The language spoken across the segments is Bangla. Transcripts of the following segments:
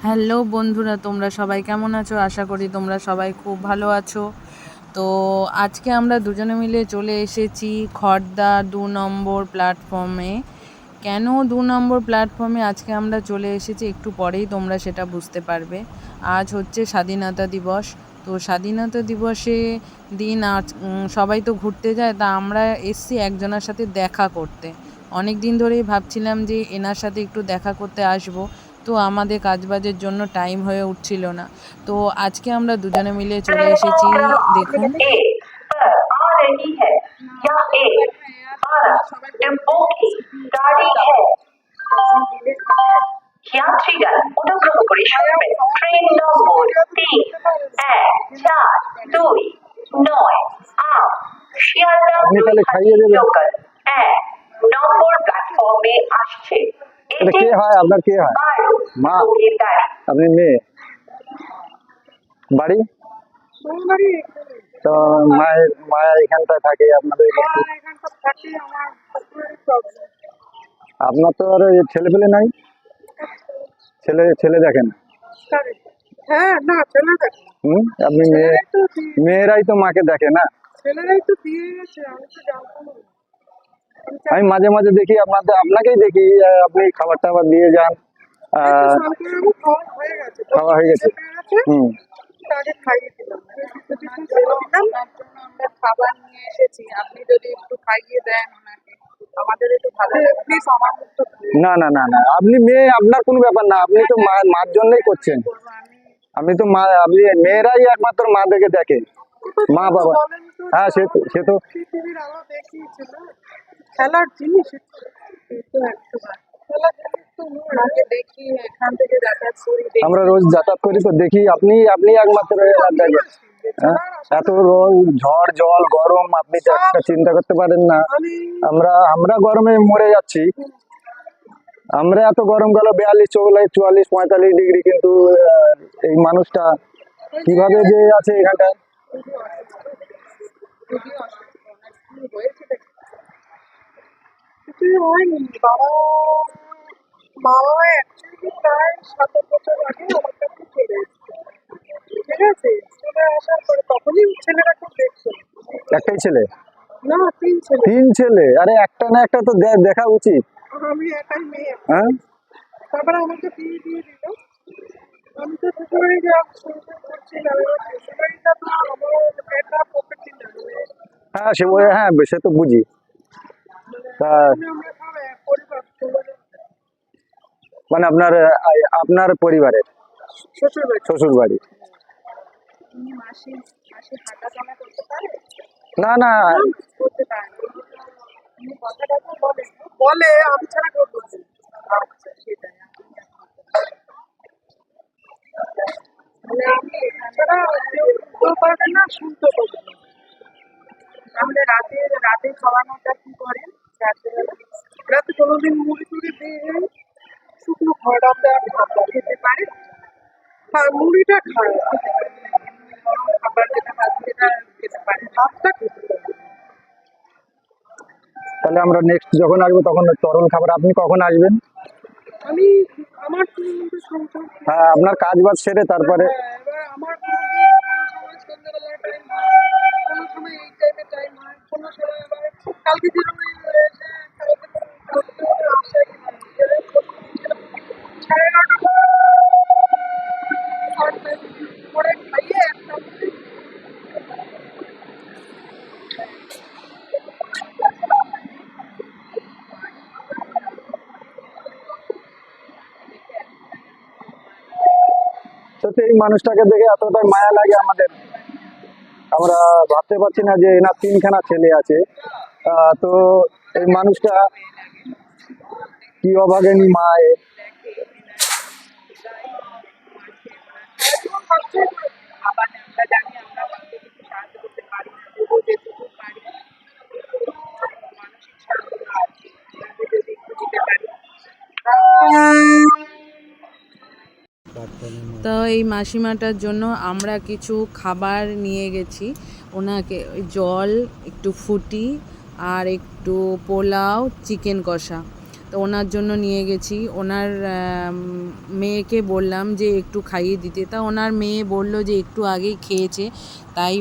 হ্যালো বন্ধুরা, তোমরা সবাই কেমন আছো? আশা করি তোমরা সবাই খুব ভালো আছো। তো আজকে আমরা দুজনে মিলে চলে এসেছি খড়দা ২ নম্বর প্ল্যাটফর্মে। কেন ২ নম্বর প্ল্যাটফর্মে আজকে আমরা চলে এসেছি একটু পরেই তোমরা সেটা বুঝতে পারবে। আজ হচ্ছে স্বাধীনতা দিবস। তো স্বাধীনতা দিবসে দিন আজ সবাই তো ঘুরতে যায়, তা আমরা এসছি একজনের সাথে দেখা করতে। অনেক দিন ধরেই ভাবছিলাম যে এনার সাথে একটু দেখা করতে আসবো, তো আমাদের কাজবাজের জন্য টাইম হয়ে উঠছিল না। তো আজকে আমরা দুজনে মিলে চলে এসেছি। দেখুন आ रही है या एक 12 डिब्बों की गाड़ी है। यात्रीगण অনুগ্রহ করে শুনবেন ট্রেন নম্বর 31429 শিয়ালদা লোকাল 1 নম্বর প্ল্যাটফর্মে আসছে। এটা কে হয়? আপনার কে হয়? মা? আপনি মেয়ে? বাড়ি? তো মায়ের এখানটায় থাকে আপনাদের? আপনার তো আর ছেলে পেলে নাই? ছেলে দেখেন? হ্যাঁ, না ছেলে দেখে। আপনি মেয়েরাই তো মাকে দেখে না? ছেলেরাই তো বিয়ে গেছে, আমি তো জানতাম না। আমি মাঝে মাঝে দেখি আপনাকেই দেখি, আপনি খাবার টাবার দিয়ে যান। খাওয়া হয়ে গেছে। তাকে খাইয়ে দিলাম, আমরা খাবার নিয়ে এসেছি, আপনি যদি একটু খাইয়ে দেন ওনাকে আমাদের একটু ভালো লাগবে। প্লিজ আমার মুখটা না না না না, আপনি মেয়ে, আপনার কোনো ব্যাপার না, আপনি তো মার জন্যই করছেন। আপনি তো মা, আপনি মেয়েরাই একমাত্র মা দেখে দেখে, মা বাবা। হ্যাঁ, সে তো পৃথিবীর আলো দেখিয়েছিল, খেলার জিনিস দেখি এখান থেকে যাতায়াত করি, আমরা রোজ যাতায়াত করি তো দেখি, আপনি একমাত্র দেখেন। এত রোজ ঝড় জল গরম, আপনি তো একটা চিন্তা করতে পারেন না। আমরা গরমে মরে যাচ্ছি। আমরা এত গরম গেল 42 44 45 ডিগ্রি, কিন্তু এই মানুষটা কিভাবে যে আছে এখানটায়। হয়নি। বাবা অ্যাকচুয়ালি প্রায় 7 বছর আগে আমার কাছে চলে এসেছে, ঠিক আছে? চলে আসার পরে তখনই ছেলেরা খুব দেখছে। একটাই ছেলে? না, 3 ছেলে। 3 ছেলে? আরে একটা না একটা তো দেখা উচিত। আমি একাই মেয়ে। হ্যাঁ, তারপরে আমাকে বিয়ে দিয়ে দিল। আমি তো শ্বশুরবাড়ি সংসার করছিলাম, এবার শ্বশুরবাড়িটা তো আমার একটা প্রপার্টি না, হ্যাঁ সে তো বুঝি। তা আমরা সব এক পরিবার। মানে আপনার পরিবারের শ্বশুর বাড়ি? মাসি হাঁটা চলা করতে পারে না না, করতে পারে না, কথাটা তো বলে আমি ছাড়া কেউ করছে না। আচ্ছা, সেটাই মানে আমি ছাড়া কেউ পারবে না, শুনতে পারবে না। তাহলে রাতে খাওয়ানোটা কি করেন? রাতে কোনোদিন মুড়ি টুড়ি দিয়ে শুকনো খড়াতে ভাত খেতে পারে। হ্যাঁ, মুড়িটা খায়, খাবার যেটা ভাত যেটা খেতে পারে, ভাতটা খেতে পারে। তাহলে আমরা নেক্সট যখন আসবো তখন তরল খাবার। আপনি কখন আসবেন? আমি আমার সংসার, হ্যাঁ, আপনার কাজ বাজ সেরে তারপরে। এবার আমার কোনো সময় সন্ধ্যাবেলা টাইম হয়, কোনো সময় এই টাইমে টাইম হয়, কোনো সময় আবার কালকে যেরকম আসে 11:30 করে খাইয়ে একটা সত্যি এই মানুষটাকে দেখে এতটাই মায়া লাগে আমাদের। আমরা ভাবতে পারছি না যে এনার 3খানা ছেলে আছে। তো এই মানুষটা কি অভাগিনী মা। আবার আমরা জানি আমরা কাউকে কিছু সাহায্য করতে পারি না, তবুও যেটুকু পারি মানসিক সান্ত্বনা আছে, আমরা যদি একটু দিতে পারি। তো এই মাসিমাটার জন্য আমরা কিছু খাবার নিয়ে গেছি ওনাকে, ওই জল, একটু ফুটি আর একটু পোলাও, চিকেন কষা। তো ওনার জন্য নিয়ে গেছি। ওনার মেয়েকে বললাম যে একটু খাইয়ে দিতে, তা ওনার মেয়ে বলল যে একটু আগেই খেয়েছে, তাই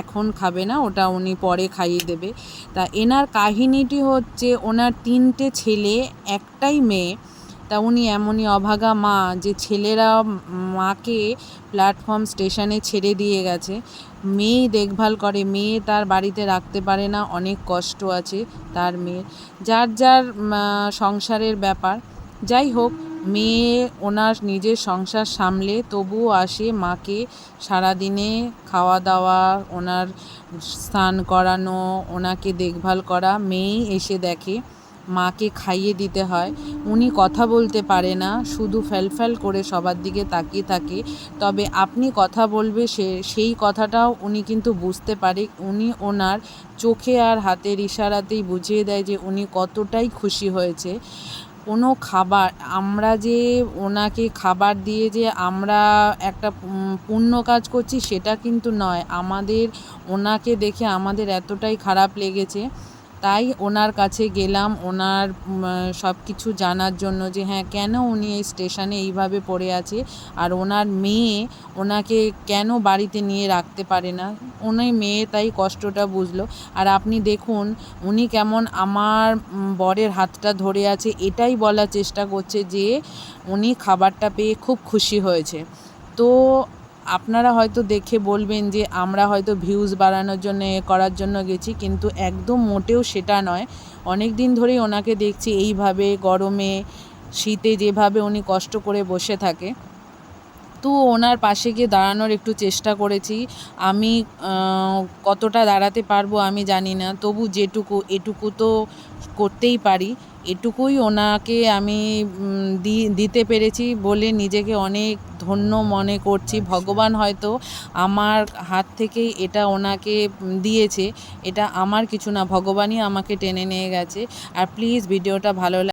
এখন খাবে না, ওটা উনি পরে খাইয়ে দেবে। তা এনার কাহিনীটি হচ্ছে ওনার 3টে ছেলে, একটাই মেয়ে। তা উনি এমনই অভাগা মা যে ছেলেরা মাকে প্ল্যাটফর্ম স্টেশনে ছেড়ে দিয়ে গেছে, মেয়েই দেখভাল করে, মেয়ে তার বাড়িতে রাখতে পারে না, অনেক কষ্ট আছে তার মেয়ের। যার যার সংসারের ব্যাপার, যাই হোক, মেয়ে ওনার নিজের সংসার সামলে তবুও আসে মাকে সারাদিনে খাওয়া দাওয়া, ওনার স্নান করানো, ওনাকে দেখভাল করা, মেয়েই এসে দেখে, মাকে খাইয়ে দিতে হয়। উনি কথা বলতে পারে না, শুধু ফ্যালফ্যাল করে সবার দিকে তাকিয়ে থাকে। তবে আপনি কথা বলবে সেই কথাটাও উনি কিন্তু বুঝতে পারে। উনি ওনার চোখে আর হাতের ইশারাতেই বুঝিয়ে দেয় যে উনি কতটাই খুশি হয়েছে। কোনো খাবার, আমরা যে ওনাকে খাবার দিয়ে যে আমরা একটা পুণ্য কাজ করছি সেটা কিন্তু নয়, আমাদের ওনাকে দেখে আমাদের এতটাই খারাপ লেগেছে, তাই ওনার কাছে গেলাম ওনার সব কিছু জানার জন্য যে হ্যাঁ, কেন উনি এই স্টেশনে এইভাবে পড়ে আছে, আর ওনার মেয়ে ওনাকে কেন বাড়িতে নিয়ে রাখতে পারে না। উনি মেয়ে তাই কষ্টটা বুঝলো। আর আপনি দেখুন উনি কেমন আমার বরের হাতটা ধরে আছে, এটাই বলার চেষ্টা করছে যে উনি খাবারটা পেয়ে খুব খুশি হয়েছে। তো আপনারা হয়তো দেখে বলবেন যে আমরা হয়তো ভিউজ বাড়ানোর জন্য করার জন্য গেছি, কিন্তু একদম মোটেও সেটা নয়। অনেক দিন ধরেই ওনাকে দেখছি এইভাবে গরমে শীতে যেভাবে উনি কষ্ট করে বসে থাকে, তো ওনার পাশে গিয়ে দাঁড়ানোর একটু চেষ্টা করেছি। আমি কতটা দাঁড়াতে পারবো আমি জানি না, তবু এটুকু তো করতেই পারি, এটুকুই ওনাকে আমি দিতে পেরেছি বলে নিজেকে অনেক ধন্য মনে করছি। ভগবান হয়তো আমার হাত থেকেই এটা ওনাকে দিয়েছে, এটা আমার কিছু না, ভগবানই আমাকে টেনে নিয়ে গেছে। আর প্লিজ ভিডিওটা ভালো